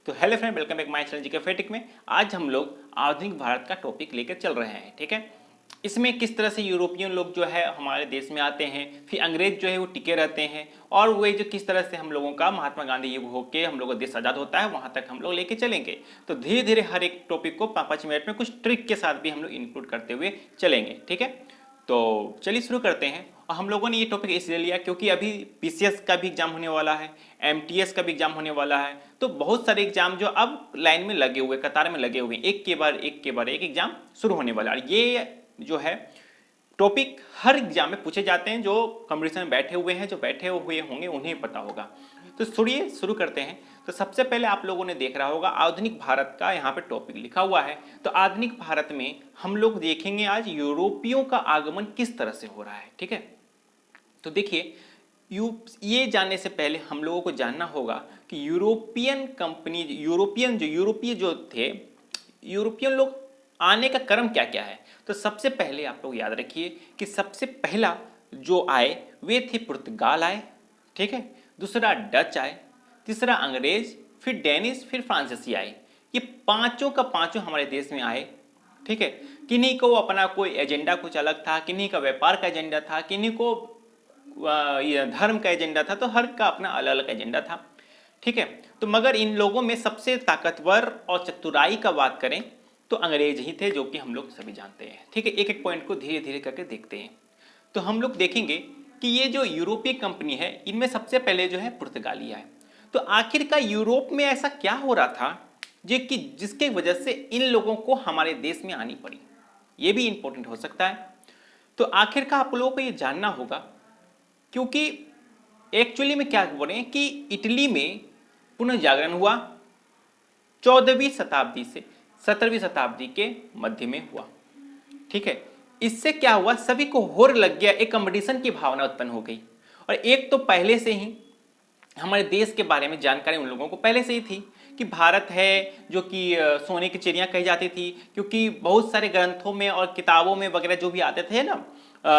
तो hello friend, welcome back my channel GK fact में। आज हम लोग आधुनिक भारत का टॉपिक लेकर चल रहे हैं। ठीक है, इसमें किस तरह से यूरोपियन लोग जो है हमारे देश में आते हैं, फिर अंग्रेज जो है वो टिके रहते हैं, और वे जो किस तरह से हम लोगों का महात्मा गांधी युग होके हम लोगों का देश आज़ाद होता है वहाँ तक हम लोग लेके चलेंगे। तो धीरे धीरे हर एक टॉपिक को 5-5 मिनट में कुछ ट्रिक के साथ भी हम लोग इंक्लूड करते हुए चलेंगे। ठीक है, तो चलिए शुरू करते हैं। और हम लोगों ने ये टॉपिक इसलिए लिया क्योंकि अभी पीसीएस का भी एग्जाम होने वाला है, एमटीएस का भी एग्जाम होने वाला है। तो बहुत सारे एग्जाम जो अब लाइन में लगे हुए, कतार में लगे हुए, एक के बाद एक एग्जाम शुरू होने वाला है। ये जो है टॉपिक हर एग्जाम में पूछे जाते हैं। जो कंपटीशन में बैठे हुए हैं, जो बैठे हुए होंगे उन्हें पता होगा। तो शुरू करते हैं। तो सबसे पहले आप लोगों ने देख रहा होगा आधुनिक भारत का यहाँ पे टॉपिक लिखा हुआ है। तो आधुनिक भारत में हम लोग देखेंगे आज यूरोपियों का आगमन किस तरह से हो रहा है। ठीक है, तो देखिए ये जानने से पहले हम लोगों को जानना होगा कि यूरोपियन कंपनी, यूरोपीय जो थे, यूरोपियन लोग आने का क्रम क्या क्या है। तो सबसे पहले आप लोग याद रखिए कि सबसे पहला जो आए वे थे पुर्तगाल आए। ठीक है, दूसरा डच आए, तीसरा अंग्रेज, फिर डेनिश, फिर फ्रांसीसी आए। ये पांचों का पांचों हमारे देश में आए। ठीक है, किन्हीं को अपना कोई एजेंडा कुछ अलग था, किन्हीं का व्यापार का एजेंडा था, किन्हीं को ये धर्म का एजेंडा था, तो हर का अपना अलग अलग एजेंडा था। ठीक है, तो मगर इन लोगों में सबसे ताकतवर और चतुराई का बात करें तो अंग्रेज ही थे, जो कि हम लोग सभी जानते हैं। ठीक है, एक एक पॉइंट को धीरे धीरे करके देखते हैं। तो हम लोग देखेंगे कि ये जो यूरोपीय कंपनी है इनमें सबसे पहले जो है पुर्तगाली आए। तो आखिरकार यूरोप में ऐसा क्या हो रहा था जिसके वजह से इन लोगों को हमारे देश में आनी पड़ी, ये भी इंपॉर्टेंट हो सकता है। तो आखिरकार आप लोगों को ये जानना होगा, क्योंकि एक्चुअली में क्या बोल रहे हैं कि इटली में पुनर्जागरण हुआ 14वीं शताब्दी से 17वीं शताब्दी के मध्य में हुआ। ठीक है, इससे क्या हुआ, सभी को होड़ लग गया, एक कंपटीशन की भावना उत्पन्न हो गई। और एक तो पहले से ही हमारे देश के बारे में जानकारी उन लोगों को पहले से ही थी कि भारत है जो कि सोने की चिड़िया कही जाती थी, क्योंकि बहुत सारे ग्रंथों में और किताबों में वगैरह जो भी आते थे ना,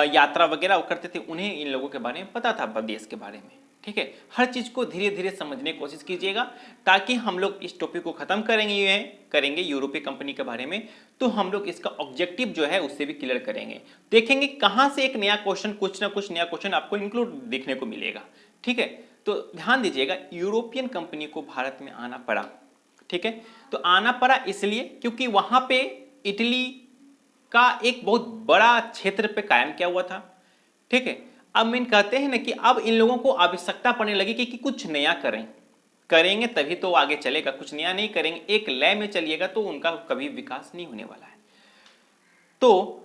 यात्रा वगैरह करते थे, उन्हें इन लोगों के बारे में पता था, देश के बारे में। ठीक है, हर चीज़ को धीरे धीरे समझने की कोशिश कीजिएगा, ताकि हम लोग इस टॉपिक को ख़त्म करेंगे यूरोपीय कंपनी के बारे में, तो हम लोग इसका ऑब्जेक्टिव जो है उससे भी क्लियर करेंगे। देखेंगे कहाँ से एक नया क्वेश्चन, कुछ ना कुछ नया क्वेश्चन आपको इंक्लूड देखने को मिलेगा। ठीक है, तो ध्यान दीजिएगा, यूरोपियन कंपनी को भारत में आना पड़ा। ठीक है, तो आना पड़ा इसलिए क्योंकि वहाँ पे इटली का एक बहुत बड़ा क्षेत्र पे कायम किया हुआ था। ठीक है, अब मैं कहते हैं ना कि अब इन लोगों को आवश्यकता पड़ने लगी कि कुछ नया करेंगे तभी तो आगे चलेगा। कुछ नया नहीं करेंगे, एक लय में चलिएगा तो उनका कभी विकास नहीं होने वाला है। तो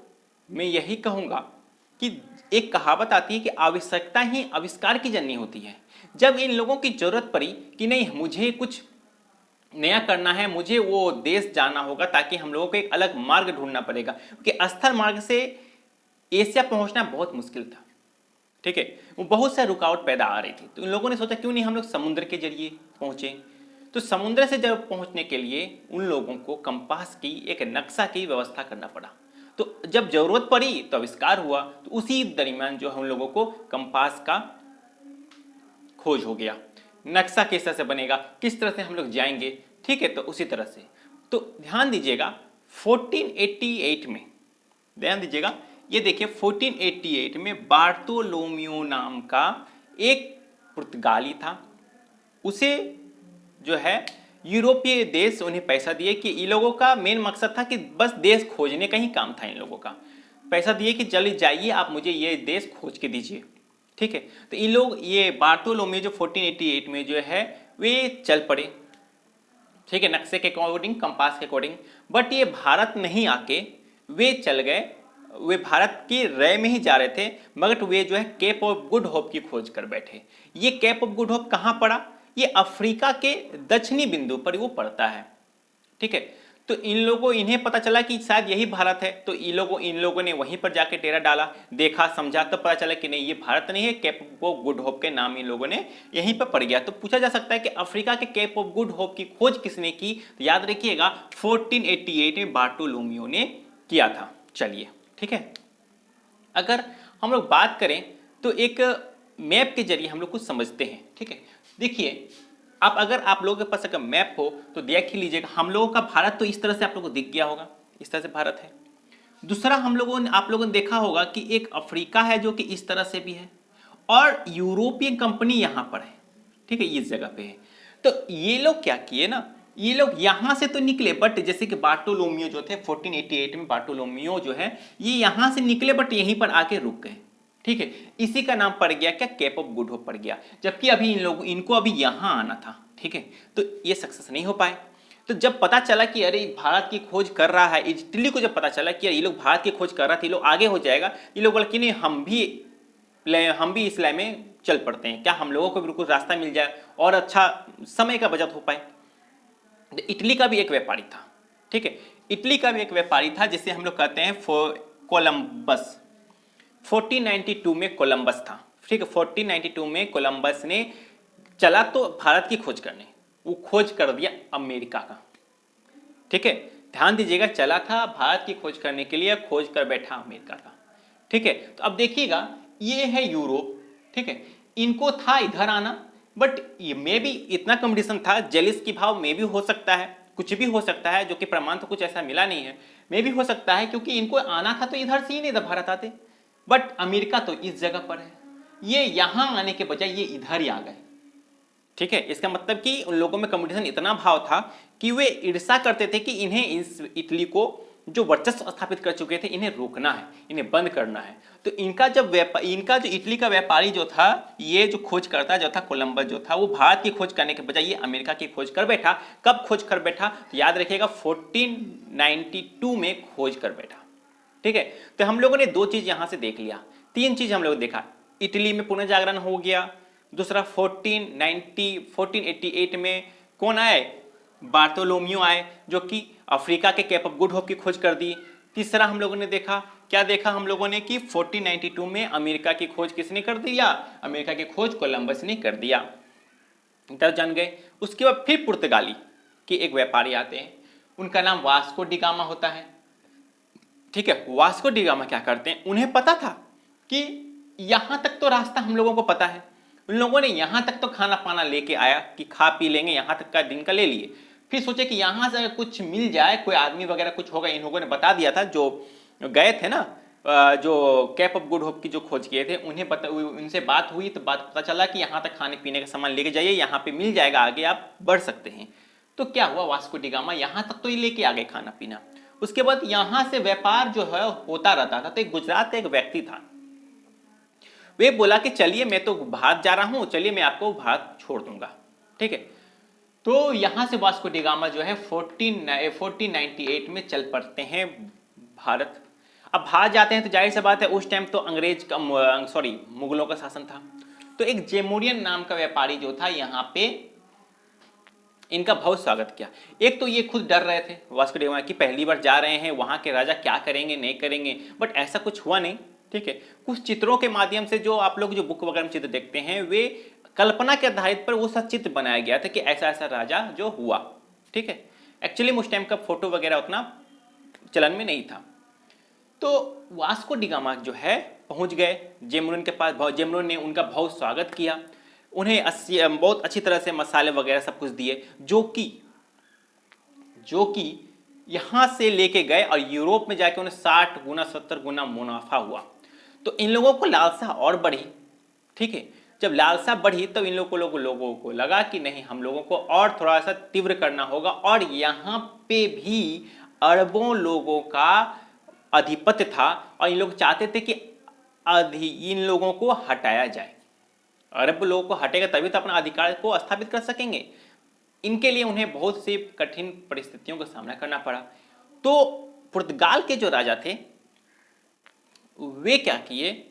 मैं यही कहूँगा कि एक कहावत आती है कि आवश्यकता ही आविष्कार की जननी होती है। जब इन लोगों की जरूरत पड़ी कि नहीं, मुझे कुछ नया करना है, मुझे वो देश जाना होगा, ताकि हम लोगों को एक अलग मार्ग ढूंढना पड़ेगा, क्योंकि स्थल मार्ग से एशिया पहुंचना बहुत मुश्किल था। ठीक है, वो बहुत सारी रुकावट पैदा आ रही थी। तो इन लोगों ने सोचा क्यों नहीं हम लोग समुद्र के जरिए पहुंचे। तो समुद्र से जब पहुंचने के लिए उन लोगों को कंपास की, एक नक्शा की व्यवस्था करना पड़ा। तो जब जरूरत पड़ी तो आविष्कार हुआ, तो उसी दरमियान जो हम लोगों को कंपास का खोज हो गया। नक्शा किस तरह से बनेगा, किस तरह से हम लोग जाएंगे। ठीक है, तो उसी तरह से तो ध्यान दीजिएगा 1488 में, ध्यान दीजिएगा, ये देखिए 1488 में बार्तोलोम्यू नाम का एक पुर्तगाली था। उसे जो है यूरोपीय देश उन्हें पैसा दिए कि इन लोगों का मेन मकसद था कि बस देश खोजने का ही काम था। इन लोगों का पैसा दिए कि चलिए जाइए, आप मुझे ये देश खोज के दीजिए। ठीक है, तो इन लोग ये बार्तोलोम्यू जो 1488 में जो है वे चल पड़े। ठीक है, नक्शे के अकॉर्डिंग, कंपास के अकॉर्डिंग। बट ये भारत नहीं आके वे चल गए, वे भारत की रय में ही जा रहे थे, मगर वे जो है केप ऑफ गुड होप की खोज कर बैठे। ये केप ऑफ गुड होप कहाँ पड़ा, ये अफ्रीका के दक्षिणी बिंदु पर वो पड़ता है। ठीक है, तो इन्हें पता चला कि शायद यही भारत है, तो इन लोगों ने वहीं पर जाके डेरा डाला, देखा समझा, तो पता चला कि नहीं ये भारत नहीं है, केप ऑफ गुड होप के नाम इन लोगों ने यहीं पर पड़ गया। तो पूछा जा सकता है कि अफ्रीका के केप ऑफ गुड होप की खोज किसने की, तो याद रखिएगा 1488 में बार्टोलोम्यू ने किया था। चलिए, ठीक है, अगर हम लोग बात करें तो एक मैप के जरिए हम लोग कुछ समझते हैं। ठीक है, देखिए आप अगर आप लोगों के पास अगर मैप हो तो देख ही लीजिएगा, हम लोगों का भारत तो इस तरह से आप लोगों को दिख गया होगा, इस तरह से भारत है। दूसरा आप लोगों ने देखा होगा कि एक अफ्रीका है जो कि इस तरह से भी है, और यूरोपियन कंपनी यहां पर है, ठीक है, इस जगह पे है। तो ये लोग क्या किए ना, ये लोग यहां से तो निकले, बट जैसे कि बार्टोलोमियो जो थे 1488 में, बार्टोलोमियो जो है ये यहां से निकले बट यहीं पर आके रुक गए, ठीक है। इसी का नाम पड़ गया क्या, केप ऑफ गुड होप पड़ गया, जबकि अभी इनको अभी यहां आना था, ठीक है। तो ये सक्सेस नहीं हो पाए। तो जब पता चला कि अरे भारत की खोज कर रहा है, इटली को जब पता चला कि ये लोग भारत की खोज कर रहा था, ये लोग आगे हो जाएगा, ये लोग बोला कि नहीं हम भी इस लाइन में चल पड़ते हैं, क्या हम लोगों को बिल्कुल रास्ता मिल जाए और अच्छा समय का बचत हो पाए। तो इटली का भी एक व्यापारी था, ठीक है, इटली का भी एक व्यापारी था जिसे हम लोग कहते हैं कोलंबस। 1492 में कोलंबस था, ठीक है। 1492 में कोलंबस ने चला तो भारत की खोज करने, वो खोज कर दिया अमेरिका का, ठीक है। ध्यान दीजिएगा, चला था भारत की खोज करने के लिए, खोज कर बैठा अमेरिका का, ठीक है। तो अब देखिएगा, ये है यूरोप, ठीक है, इनको था इधर आना, बट ये मे भी इतना कंपटीशन था, जेलिस की भाव में भी हो सकता है, कुछ भी हो सकता है, जो कि प्रमाण तो कुछ ऐसा मिला नहीं है, मे भी हो सकता है, क्योंकि इनको आना था तो इधर से ही नहीं था भारत आते, बट अमेरिका तो इस जगह पर है, ये यहां आने के बजाय ये इधर ही आ गए, ठीक है। इसका मतलब कि उन लोगों में कंपटीशन इतना भाव था कि वे ईर्ष्या करते थे कि इन्हें इस इटली को जो वर्चस्व स्थापित कर चुके थे, इन्हें रोकना है, इन्हें बंद करना है। तो इनका जो इटली का व्यापारी जो था, ये जो खोज करता जो था कोलंबस जो था, वो भारत की खोज करने के बजाय ये अमेरिका की खोज कर बैठा। कब खोज कर बैठा, तो याद रखिएगा 1492 में खोज कर बैठा, ठीक है। तो हम लोगों ने दो चीज यहां से देख लिया, तीन चीज हम लोग देखा, इटली में पुनर्जागरण हो गया, दूसरा 1488 में कौन आए, बार्टोलोमियो आए, जो कि अफ्रीका के केप ऑफ गुड होप की खोज कर दी। तीसरा हम लोगों ने देखा, क्या देखा हम लोगों ने कि 1492 में अमेरिका की खोज किसने कर दिया, अमेरिका की खोज कोलंबस ने कर दिया, तब जान गए। उसके बाद फिर पुर्तगाली के एक व्यापारी आते हैं, उनका नाम वास्को डी गामा होता है, ठीक है। वास्को डी गामा क्या करते हैं, उन्हें पता था कि यहां तक तो रास्ता हम लोगों को पता है, उन लोगों ने यहां तक तो खाना पाना लेके आया कि खा पी लेंगे, यहां तक का दिन का ले लिए, फिर सोचे कि यहां से अगर कुछ मिल जाए, कोई आदमी वगैरह कुछ होगा, इन लोगों ने बता दिया था, जो गए थे ना, जो कैप ऑफ गुड होप की जो खोज किए थे, उनसे बात हुई, तो बात पता चला कि यहाँ तक खाने पीने का सामान लेके जाइए, यहाँ पे मिल जाएगा, आगे आप बढ़ सकते हैं। तो क्या हुआ, वास्को डी गामा यहाँ तक तो ही लेके आ गए खाना पीना। उसके बाद यहाँ से व्यापार जो है होता रहता था। तो एक गुजरात का एक व्यक्ति था, वे बोला कि चलिए मैं तो भारत जा रहा हूं, चलिए मैं आपको भारत छोड़ दूंगा, ठीक है। तो यहां से वास्को डी गामा जो है 1498 में चल पड़ते हैं भारत। अब भारत जाते हैं तो जाहिर सी बात है, उस टाइम तो मुगलों का शासन था। तो एक जेमोरियन नाम का व्यापारी जो था, यहाँ पे इनका बहुत स्वागत किया। एक तो ये खुद डर रहे थे वास्को डी गामा की, पहली बार जा रहे हैं, वहां के राजा क्या करेंगे नहीं करेंगे, बट ऐसा कुछ हुआ नहीं, ठीक है। कुछ चित्रों के माध्यम से, जो आप लोग जो बुक वगैरह में चित्र देखते हैं, वे कल्पना के आधारित पर वो सब चित्र बनाया गया था कि ऐसा ऐसा राजा जो हुआ, ठीक है। एक्चुअली उस टाइम का फोटो वगैरह उतना चलन में नहीं था। तो वास्को डी गामा जो है पहुंच गए जेमरून के पास, जेमरून ने उनका बहुत स्वागत किया, उन्हें बहुत अच्छी तरह से मसाले वगैरह सब कुछ दिए, जो कि यहां से लेके गए, और यूरोप में जाके उन्हें 60 गुना 70 गुना मुनाफा हुआ। तो इन लोगों को लालसा और बढ़ी, ठीक है। जब लालसा बढ़ी तब इन लोगों को लगा कि नहीं, हम लोगों को और थोड़ा सा तीव्र करना होगा, और यहाँ पे भी अरबों लोगों का आधिपत्य था, और इन लोग चाहते थे कि इन लोगों को हटाया जाए। अरब लोगों को हटेगा तभी तो अपना अधिकार को स्थापित कर सकेंगे। इनके लिए उन्हें बहुत सी कठिन परिस्थितियों का सामना करना पड़ा। तो पुर्तगाल के जो राजा थे, वे क्या किए,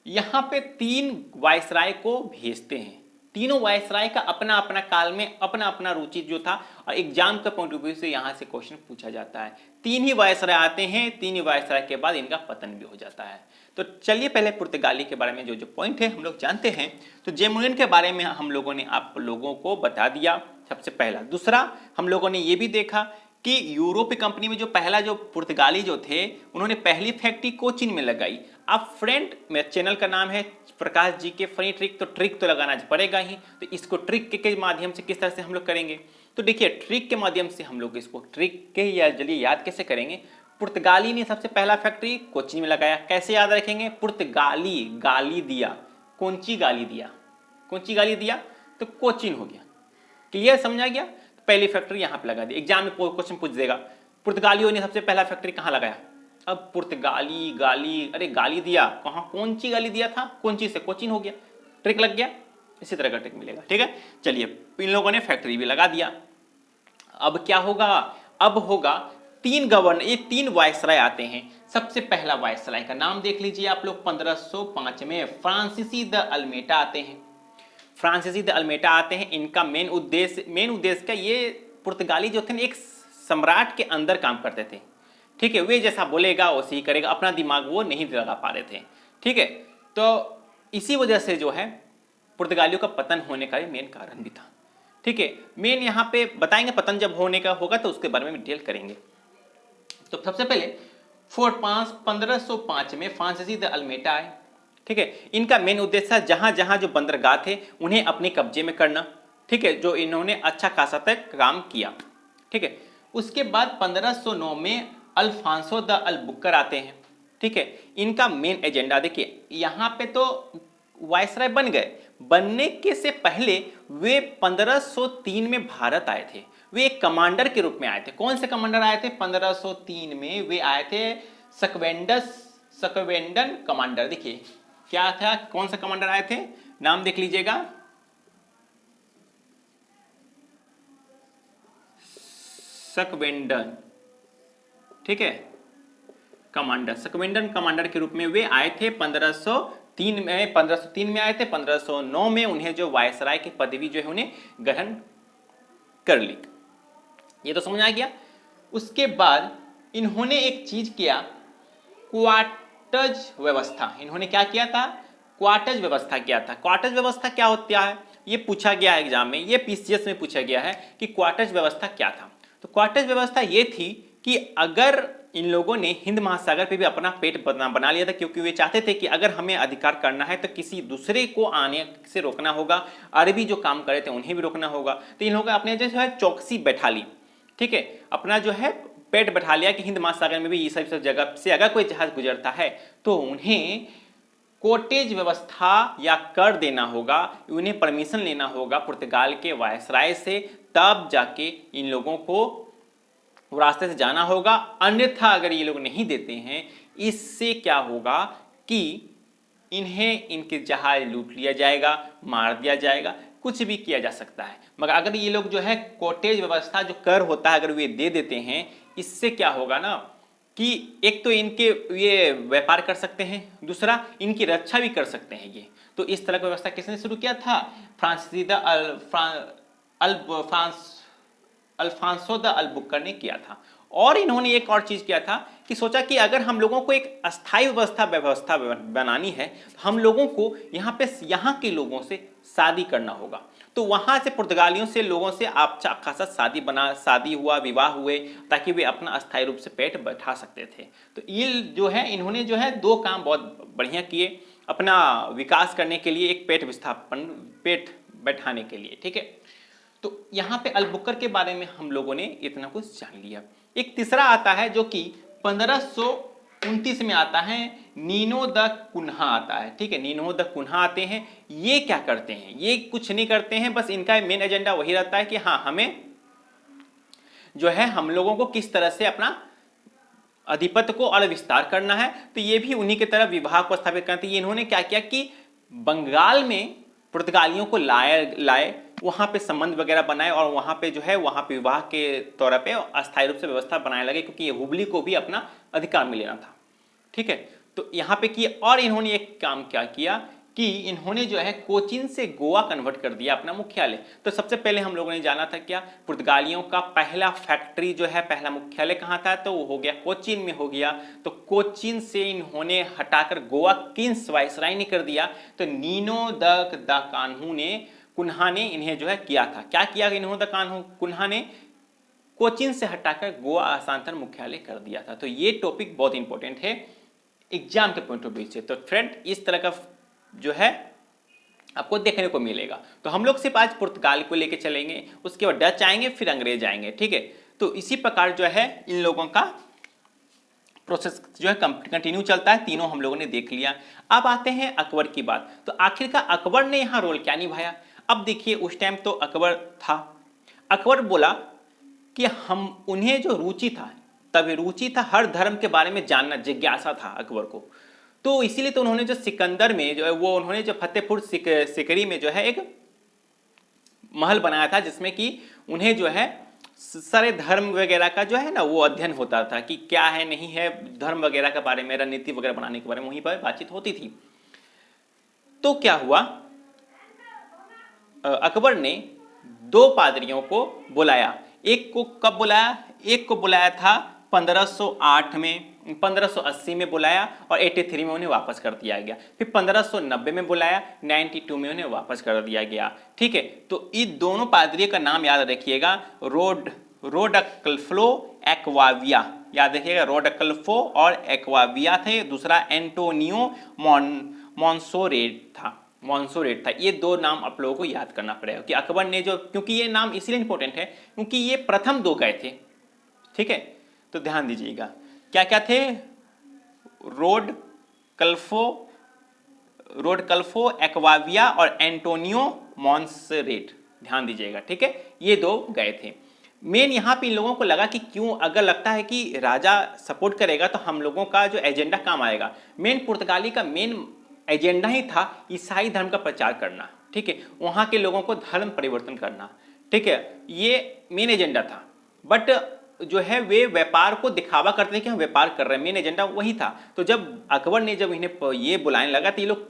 यहां पे 3 वायसराय को भेजते हैं। तीनों वायसराय का अपना अपना काल में अपना अपना रुचि जो था, और एग्जाम का पॉइंट ऑफ व्यू से यहां से क्वेश्चन पूछा जाता है। 3 ही वायसराय आते हैं, 3 ही वायसराय के बाद इनका पतन भी हो जाता है। तो चलिए पहले पुर्तगाली के बारे में जो पॉइंट है हम लोग जानते हैं। तो जेमुरियन के बारे में हम लोगों ने आप लोगों को बता दिया सबसे पहला। दूसरा हम लोगों ने ये भी देखा कि यूरोपीय कंपनी में जो पहला जो पुर्तगाली जो थे उन्होंने पहली फैक्ट्री कोचीन में लगाई। अब फ्रेंड, मेरा चैनल का नाम है प्रकाश जी के फनी ट्रिक, तो ट्रिक तो लगाना पड़ेगा ही। तो इसको ट्रिक के माध्यम से किस तरह से हम लोग करेंगे, तो देखिए ट्रिक के माध्यम से हम लोग इसको ट्रिक के या जरिए याद कैसे करेंगे। पुर्तगाली ने सबसे पहला फैक्ट्री कोचीन में लगाया, कैसे याद रखेंगे, पुर्तगाली गाली दिया, कौन सी गाली दिया, कौन-सी गाली दिया, तो कोचीन हो गया। क्लियर, समझा गया। तो पहली फैक्ट्री यहां पे लगा दी। एग्जाम में क्वेश्चन पूछ देगा पुर्तगालियों ने सबसे पहला फैक्ट्री कहां लगाया। अब पुर्तगाली गाली, अरे गाली दिया कहां, कौन सी गाली दिया था, कौन सी से कोचीन हो गया, ट्रिक लग गया। इसी तरह का ट्रिक मिलेगा, ठीक है। चलिए इन लोगों ने फैक्ट्री भी लगा दिया। अब क्या होगा, अब होगा तीन गवर्नर, ये तीन वायसराय आते हैं। सबसे पहला वायसराय का नाम देख लीजिए आप लोग, 1505 में फ्रांसीसी द अल्मेटा आते हैं। फ्रांसीसी द अल्मेटा आते हैं। इनका मेन उद्देश्य का, ये पुर्तगाली जो थे एक सम्राट के अंदर काम करते थे, ठीक है। वे जैसा बोलेगा वैसे ही करेगा, अपना दिमाग वो नहीं लगा पा रहे थे, ठीक है। तो इसी वजह से जो है पुर्तगालियों का पतन होने का मेन कारण भी था, ठीक है। मेन यहाँ पे बताएंगे पतन जब होने का होगा तो उसके बारे में डिटेल करेंगे। तो सबसे पहले 1505 में फ्रांसीसी द अल्मेटा आए, ठीक है। इनका मेन उद्देश्य जहां जहां जो बंदरगाह थे उन्हें अपने कब्जे में करना, ठीक है, जो इन्होंने अच्छा खासा तक काम किया, ठीक है। उसके बाद 1509 में अल्फांसो द अलबुकर आते हैं, ठीक है। इनका मेन एजेंडा देखिए, यहाँ पे तो वायसराय बन गए, बनने के से पहले वे 1503 में भारत आए थे। वे एक कमांडर के रूप में आए थे। कौन से कमांडर आए थे, 1503 में वे आए थे सकवेंडन कमांडर। देखिए क्या था, कौन सा कमांडर आए थे, नाम देख लीजिएगा, सकवेंडन, ठीक है, कमांडर। सकवेंडन कमांडर के रूप में वे आए थे 1503 में आए थे। 1509 में उन्हें जो वायसराय की पदवी जो है उन्हें ग्रहण कर ली। ये तो समझ आ गया। उसके बाद इन्होंने एक चीज किया, क्वार्टज व्यवस्था। इन्होंने क्या किया था, क्वार्टज व्यवस्था किया था। क्वार्टज व्यवस्था क्या होता है, ये पूछा गया है एग्जाम में, ये पीसीएस में पूछा गया है कि क्वार्टज व्यवस्था क्या था। तो क्वार्टज व्यवस्था ये थी कि अगर इन लोगों ने हिंद महासागर पे भी अपना पेट बना लिया था, क्योंकि वे चाहते थे कि अगर हमें अधिकार करना है तो किसी दूसरे को आने से रोकना होगा, अरबी जो काम कर रहे थे उन्हें भी रोकना होगा। तो इन लोगों ने अपने जो है चौकसी बैठा ली, ठीक है, अपना जो है पेट बैठा लिया कि हिंद महासागर में भी ये सब जगह से अगर कोई जहाज गुजरता है तो उन्हें कोटेज व्यवस्था या कर देना होगा, उन्हें परमिशन लेना होगा पुर्तगाल के वायसराय से, तब जाके इन लोगों को रास्ते से जाना होगा। अन्यथा अगर ये लोग नहीं देते हैं, इससे क्या होगा कि इन्हें इनके जहाज लूट लिया जाएगा, मार दिया जाएगा, कुछ भी किया जा सकता है। मगर अगर ये लोग जो है कोटेज व्यवस्था जो कर होता है अगर वे दे देते हैं, इससे क्या होगा ना कि एक तो इनके ये व्यापार कर सकते हैं, दूसरा इनकी रक्षा भी कर सकते हैं ये। तो इस तरह की व्यवस्था किसने शुरू किया था, फ्रांसीसी द अल्फांसो द अलबुकर ने किया था। और इन्होंने एक और चीज किया था कि सोचा कि अगर हम लोगों को एक अस्थायी व्यवस्था बनानी है तो हम लोगों को यहाँ के लोगों से शादी करना होगा। तो वहां से पुर्तगालियों से लोगों से अच्छा खासा शादी हुआ, विवाह हुए, ताकि वे अपना अस्थायी रूप से पेट बैठा सकते थे। तो ये जो है इन्होंने जो है दो काम बहुत बढ़िया किए अपना विकास करने के लिए, एक पेट बैठाने के लिए, ठीक है। तो यहाँ पे अलबुकर के बारे में हम लोगों ने इतना कुछ जान लिया। एक तीसरा आता है जो कि 1529 में आता है, नीनो द कुन्हा आता है, ठीक है। नीनो द कुन्हा आते हैं। ये क्या करते हैं, ये कुछ नहीं करते हैं, बस इनका मेन एजेंडा वही रहता है कि हाँ हमें जो है हम लोगों को किस तरह से अपना अधिपत्य को और विस्तार करना है। तो ये भी उन्हीं की तरह विवाह को स्थापित करते हैं। इन्होंने क्या किया कि बंगाल में पुर्तगालियों को लाए, वहां पे संबंध वगैरह बनाए और वहां पे जो है वहां पे विवाह के तौर पे अस्थायी रूप से व्यवस्था बनाने लगे, क्योंकि ये हुबली को भी अपना अधिकार में लेना था, ठीक है। तो यहाँ पे किया। और इन्होंने एक काम क्या किया कि इन्होंने जो है कोचीन से गोवा कन्वर्ट कर दिया अपना मुख्यालय। तो सबसे पहले हम लोगों ने जाना था क्या, पुर्तगालियों का पहला फैक्ट्री जो है, पहला मुख्यालय कहाँ था, तो वो हो गया कोचीन में हो गया। तो कोचीन से इन्होंने हटाकर गोवा किंग्स वायसराय ने कर दिया। तो नीनो द कुन्हा ने इन्हें जो है किया था। क्या किया इन्होंने द कुन्हा ने, कोचीन से हटाकर गोवा हस्तांतरण मुख्यालय कर दिया था। तो ये टॉपिक बहुत इंपॉर्टेंट है एग्जाम के पॉइंट ऑफ व्यू से। तो फ्रेंड इस तरह का जो है आपको देखने को मिलेगा। तो हम लोग सिर्फ आज पुर्तगाल को लेके चलेंगे, उसके बाद डच आएंगे, फिर अंग्रेज आएंगे, ठीक है। तो इसी प्रकार जो है इन लोगों का प्रोसेस जो है कंटिन्यू चलता है। तीनों हम लोगों ने देख लिया। अब आते हैं अकबर की बात। तो आखिरकार अकबर ने यहाँ रोल क्या निभाया? अब देखिए उस टाइम तो अकबर था, अकबर बोला कि हम उन्हें जो रुचि था, तभी रुचि था हर धर्म के बारे में जानना, जिज्ञासा था अकबर को। तो इसीलिए तो उन्होंने जो सिकंदर में जो है वो उन्होंने जो फतेहपुर सिकरी में जो है एक महल बनाया था, जिसमें कि उन्हें जो है सारे धर्म वगैरह का जो है ना वो अध्ययन होता था कि क्या है नहीं है, धर्म वगैरह के बारे में, रणनीति वगैरह बनाने के बारे में वहीं पर बातचीत होती थी। तो क्या हुआ, अकबर ने 2 पादरियों को बुलाया। एक को कब बुलाया? एक को बुलाया था 1508 में, 1580 में बुलाया और 83 में उन्हें वापस कर दिया गया। फिर 1590 में बुलाया, 92 में उन्हें वापस कर दिया गया, ठीक है। तो इन दोनों पादरियों का नाम याद रखिएगा, रोडकल्फो एक्वाविया, याद रखिएगा, रोडकल्फो और एक्वाविया थे। दूसरा एंटोनियो मॉन्सोरेट था, ये 2 नाम आप लोगों को याद करना पड़ेगा कि अकबर ने जो, क्योंकि ये नाम इसलिए इंपॉर्टेंट है क्योंकि ये प्रथम 2 गए थे, ठीक है। तो ध्यान दीजिएगा क्या क्या थे, रोडकल्फो एक्वाविया और एंटोनियो मॉन्सरेट, ध्यान दीजिएगा, ठीक है। ये 2 गए थे। मेन यहाँ पे इन लोगों को लगा कि क्यों, अगर लगता है कि राजा सपोर्ट करेगा तो हम लोगों का जो एजेंडा काम आएगा। मेन पुर्तगाली का मेन एजेंडा ही था ईसाई धर्म का प्रचार करना, ठीक है, वहाँ के लोगों को धर्म परिवर्तन करना, ठीक है, ये मेन एजेंडा था। बट जो है वे व्यापार को दिखावा करते हैं कि हम व्यापार कर रहे हैं, मेन एजेंडा वही था। तो जब अकबर ने जब इन्हें ये बुलाने लगा तो ये लोग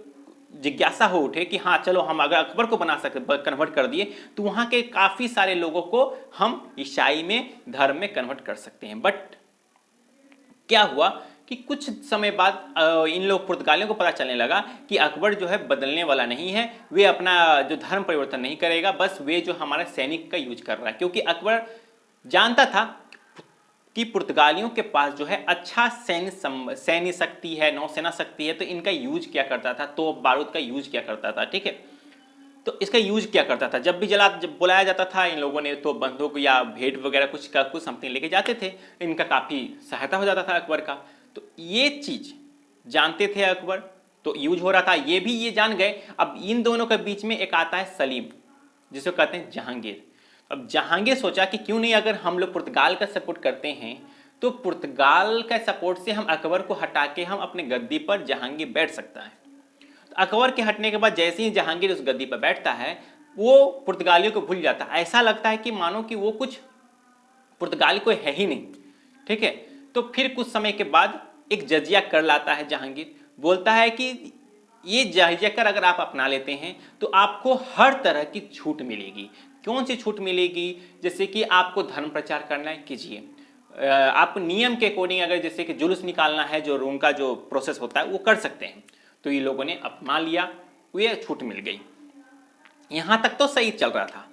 जिज्ञासा हो उठे कि हाँ चलो हम अगर अकबर को बना सकते, कन्वर्ट कर दिए तो वहाँ के काफ़ी सारे लोगों को हम ईसाई में धर्म में कन्वर्ट कर सकते हैं। बट क्या हुआ कि कुछ समय बाद इन लोग पुर्तगालियों को पता चलने लगा कि अकबर जो है बदलने वाला नहीं है, वे अपना जो धर्म परिवर्तन नहीं करेगा, बस वे जो हमारा सैनिक का यूज कर रहा है। क्योंकि अकबर जानता था कि पुर्तगालियों के पास जो है अच्छा सैन्य शक्ति है, नौसेना शक्ति है, तो इनका यूज क्या करता था, तो बारूद का यूज क्या करता था, ठीक है। तो इसका यूज क्या करता था, जब बुलाया जाता था इन लोगों ने तो बंदूक या भेंट वगैरह कुछ समथिंग लेके जाते थे, इनका काफ़ी सहायता हो जाता था अकबर का। तो ये चीज़ जानते थे अकबर, तो यूज हो रहा था, ये जान गए। अब इन दोनों के बीच में एक आता है सलीम, जिसे कहते हैं जहांगीर। अब जहांगीर सोचा कि क्यों नहीं, अगर हम लोग पुर्तगाल का सपोर्ट करते हैं तो पुर्तगाल का सपोर्ट से हम अकबर को हटा के हम अपने गद्दी पर जहांगीर बैठ सकता है। तो अकबर के हटने के बाद जैसे ही जहांगीर उस गद्दी पर बैठता है वो पुर्तगालियों को भूल जाता है, ऐसा लगता है कि मानो कि वो कुछ पुर्तगाली कोई है ही नहीं, ठीक है। तो फिर कुछ समय के बाद एक जजिया कर लाता है जहांगीर, बोलता है कि ये जजिया कर अगर आप अपना लेते हैं तो आपको हर तरह की छूट मिलेगी। कौन सी छूट मिलेगी? जैसे कि आपको धर्म प्रचार करना है कीजिए, आप नियम के अकॉर्डिंग अगर जैसे कि जुलूस निकालना है, जो उनका जो प्रोसेस होता है वो कर सकते हैं। तो ये लोगों ने अपना लिया, ये छूट मिल गई। यहाँ तक तो सही चल रहा था।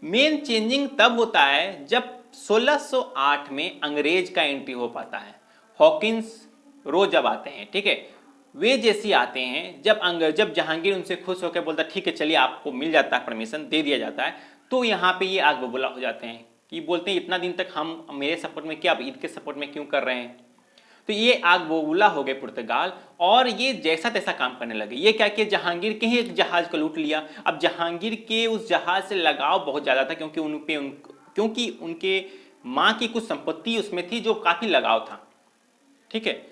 मेन चेंजिंग तब होता है जब 1608 में अंग्रेज का एंट्री हो पाता है। हॉकिंस रोज जब आते हैं, ठीक है, वे जैसे आते हैं, जब जहांगीर उनसे खुश होकर बोलता ठीक है चलिए आपको मिल जाता है, परमिशन दे दिया जाता है, तो यहाँ पे ये आग बबूला हो जाते हैं कि बोलते हैं इतना दिन तक हम मेरे सपोर्ट में क्या, अब ईद के सपोर्ट में क्यों कर रहे हैं। तो ये आग बबूला हो गए पुर्तगाल और ये जैसा तैसा काम करने लगे। ये क्या किया, जहांगीर के ही एक जहाज को लूट लिया। अब जहांगीर के उस जहाज से लगाव बहुत ज़्यादा था क्योंकि उनके माँ की कुछ संपत्ति उसमें थी जो काफ़ी लगाव था, ठीक है।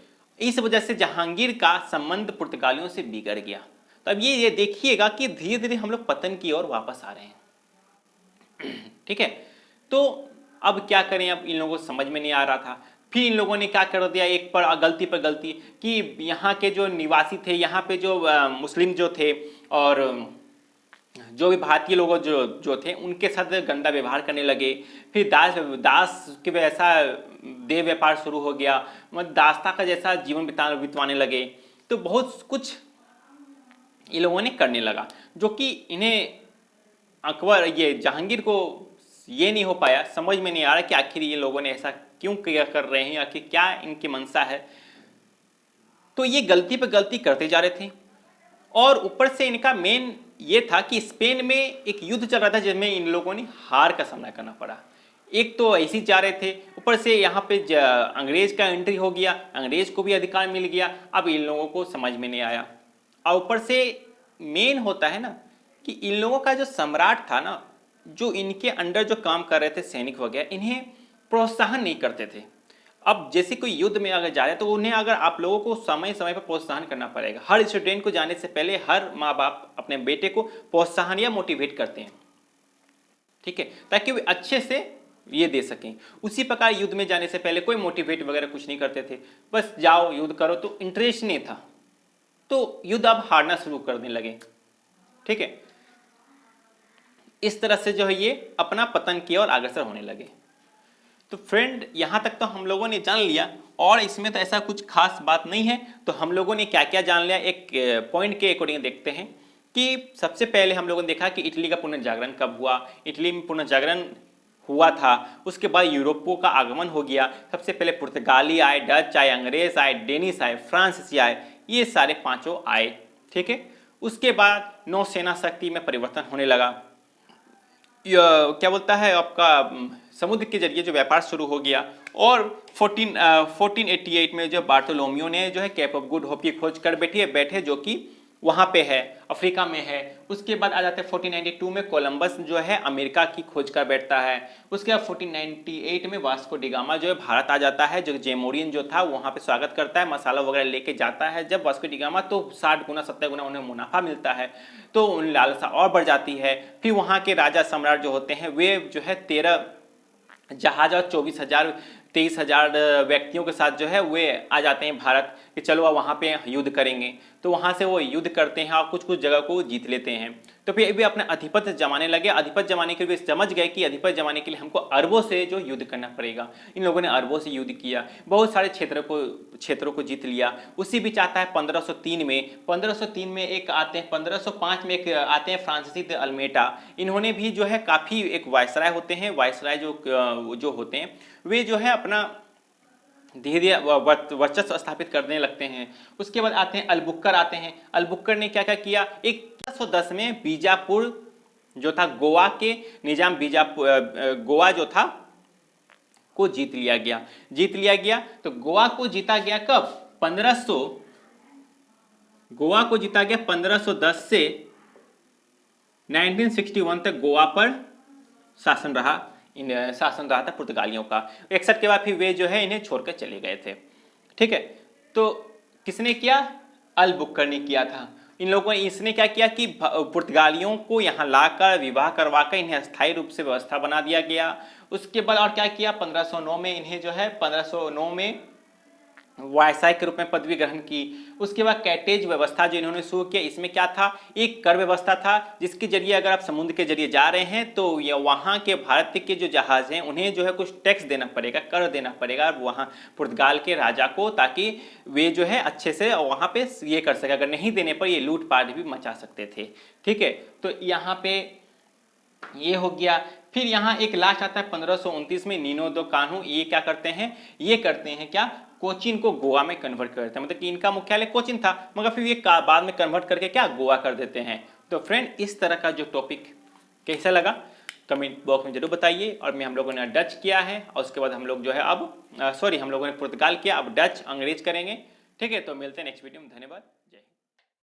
इस वजह से जहांगीर का संबंध पुर्तगालियों से बिगड़ गया। तो अब ये देखिएगा कि धीरे धीरे हम लोग पतन की ओर वापस आ रहे हैं, ठीक है। तो अब क्या करें, अब इन लोगों को समझ में नहीं आ रहा था। फिर इन लोगों ने क्या कर दिया, एक पर गलती कि यहाँ के जो निवासी थे, यहाँ पे जो मुस्लिम जो थे और जो भी भारतीय लोग जो थे उनके साथ गंदा व्यवहार करने लगे। फिर दास के वैसा देह व्यापार शुरू हो गया, मतलब दास्ता का जैसा जीवन बिताने लगे। तो बहुत कुछ ये लोगों ने करने लगा जो कि इन्हें अकबर ये जहांगीर को ये नहीं हो पाया, समझ में नहीं आ रहा कि आखिर ये लोगों ने ऐसा क्यों किया कर रहे हैं, आखिर क्या इनकी मंशा है। तो ये गलती पे गलती करते जा रहे थे और ऊपर से इनका मेन ये था कि स्पेन में एक युद्ध चल रहा था जिसमें इन लोगों ने हार का सामना करना पड़ा। एक तो ऐसे ही जा रहे थे, ऊपर से यहाँ पे अंग्रेज का एंट्री हो गया, अंग्रेज को भी अधिकार मिल गया। अब इन लोगों को समझ में नहीं आया। और ऊपर से मेन होता है ना कि इन लोगों का जो सम्राट था ना, जो इनके अंडर जो काम कर रहे थे सैनिक वगैरह, इन्हें प्रोत्साहन नहीं करते थे। अब जैसे कोई युद्ध में अगर जा रहे हैं तो उन्हें अगर आप लोगों को समय समय पर प्रोत्साहन करना पड़ेगा। हर स्टूडेंट को जाने से पहले हर माँ बाप अपने बेटे को प्रोत्साहन या मोटिवेट करते हैं, ठीक है, ताकि वे अच्छे से ये दे सकें। उसी प्रकार युद्ध में जाने से पहले कोई मोटिवेट वगैरह कुछ नहीं करते थे, बस जाओ युद्ध करो। तो इंटरेस्ट नहीं था, तो युद्ध अब हारना शुरू करने लगे, ठीक है। इस तरह से जो है ये अपना पतन की ओर अग्रसर होने लगे। तो फ्रेंड, यहाँ तक तो हम लोगों ने जान लिया और इसमें तो ऐसा कुछ खास बात नहीं है। तो हम लोगों ने क्या क्या जान लिया, एक पॉइंट के अकॉर्डिंग देखते हैं कि सबसे पहले हम लोगों ने देखा कि इटली का पुनर्जागरण कब हुआ। इटली में पुनर्जागरण हुआ था, उसके बाद यूरोपियों का आगमन हो गया। सबसे पहले पुर्तगाली आए, डच आए, अंग्रेज आए, डेनिश आए, फ्रांसीसी आए, ये सारे पांचों आए, ठीक है। उसके बाद नौसेना शक्ति में परिवर्तन होने लगा। क्या बोलता है आपका, समुद्र के जरिए जो व्यापार शुरू हो गया। और 1488 में जो बार्टोलोमियो ने जो है केप ऑफ गुड होप की खोज कर बैठे जो कि वहाँ पे है, अफ्रीका में है। उसके बाद आ जाते हैं 1492 में कोलंबस जो है अमेरिका की खोज कर बैठता है। उसके बाद 1498 में वास्को डिगामा जो है भारत आ जाता है, जो जेमोरियन जो था वहाँ पे स्वागत करता है, मसाला वगैरह लेके जाता है जब वास्को डिगामा, तो 60 गुना 70 गुना उन्हें मुनाफा मिलता है, तो उन लालसा और बढ़ जाती है। फिर वहाँ के राजा सम्राट जो होते हैं वे जो है 13 जहाज और 23,000 व्यक्तियों के साथ जो है वे आ जाते हैं भारत कि चलो अब वहाँ पे युद्ध करेंगे। तो वहाँ से वो युद्ध करते हैं और कुछ कुछ जगह को जीत लेते हैं। तो फिर वे अपना अधिपत्य जमाने लगे। अधिपत्य जमाने के लिए समझ गए कि अधिपत्य जमाने के लिए हमको अरबों से जो युद्ध करना पड़ेगा। इन लोगों ने अरबों से युद्ध किया, बहुत सारे क्षेत्रों को जीत लिया। उसी बीच आता है 1503 में एक आते हैं, 1505 में एक आते हैं फ्रांसीसी अल्मेटा। इन्होंने भी जो है काफ़ी, एक वायसराय होते हैं, वायसराय जो होते हैं वे जो है अपना धीरे धीरे वर्चस्व स्थापित करने लगते हैं। उसके बाद आते हैं अलबुक्कर आते हैं। अलबुक्कर ने क्या क्या किया, 1110 में बीजापुर जो था गोवा के निजाम गोवा जो था को जीत लिया गया। तो गोवा को जीता गया कब, 1510 से 1961 तक गोवा पर शासन रहा था पुर्तगालियों का। 61 के बाद फिर वे जो है इन्हें छोड़कर चले गए थे, ठीक है। तो किसने किया, अलबुक्कर ने किया था। इन लोगों ने, इसने क्या किया कि पुर्तगालियों को यहाँ लाकर विवाह करवाकर इन्हें अस्थायी रूप से व्यवस्था बना दिया गया। उसके बाद और क्या किया, 1509 में इन्हें जो है 1509 में वायसाय के रूप में पदवी ग्रहण की। उसके बाद कैटेज व्यवस्था जो इन्होंने शुरू किया, इसमें क्या था, एक कर व्यवस्था था जिसके जरिए अगर आप समुद्र के जरिए जा रहे हैं तो ये वहाँ के भारत के जो जहाज हैं उन्हें जो है कुछ टैक्स देना पड़ेगा, कर देना पड़ेगा वहाँ पुर्तगाल के राजा को, ताकि वे जो है अच्छे से वहाँ पे ये कर सके। अगर नहीं देने पर ये लूटपाट भी मचा सकते थे, ठीक है। तो यहाँ पे ये हो गया। फिर यहाँ एक लास्ट आता है 1529 में नीनो दो कान्हू। ये क्या करते हैं, ये करते हैं क्या, कोचीन को गोवा में कन्वर्ट करते हैं। मतलब कि इनका मुख्यालय कोचीन था मगर फिर ये बाद में कन्वर्ट करके क्या गोवा कर देते हैं। तो फ्रेंड, इस तरह का जो टॉपिक कैसा लगा कमेंट बॉक्स में जरूर बताइए। और हम लोगों ने डच किया है और उसके बाद हम लोग जो है अब हम लोगों ने पुर्तगाल किया, अब डच अंग्रेज करेंगे, ठीक है। तो मिलते हैं नेक्स्ट वीडियो में, धन्यवाद।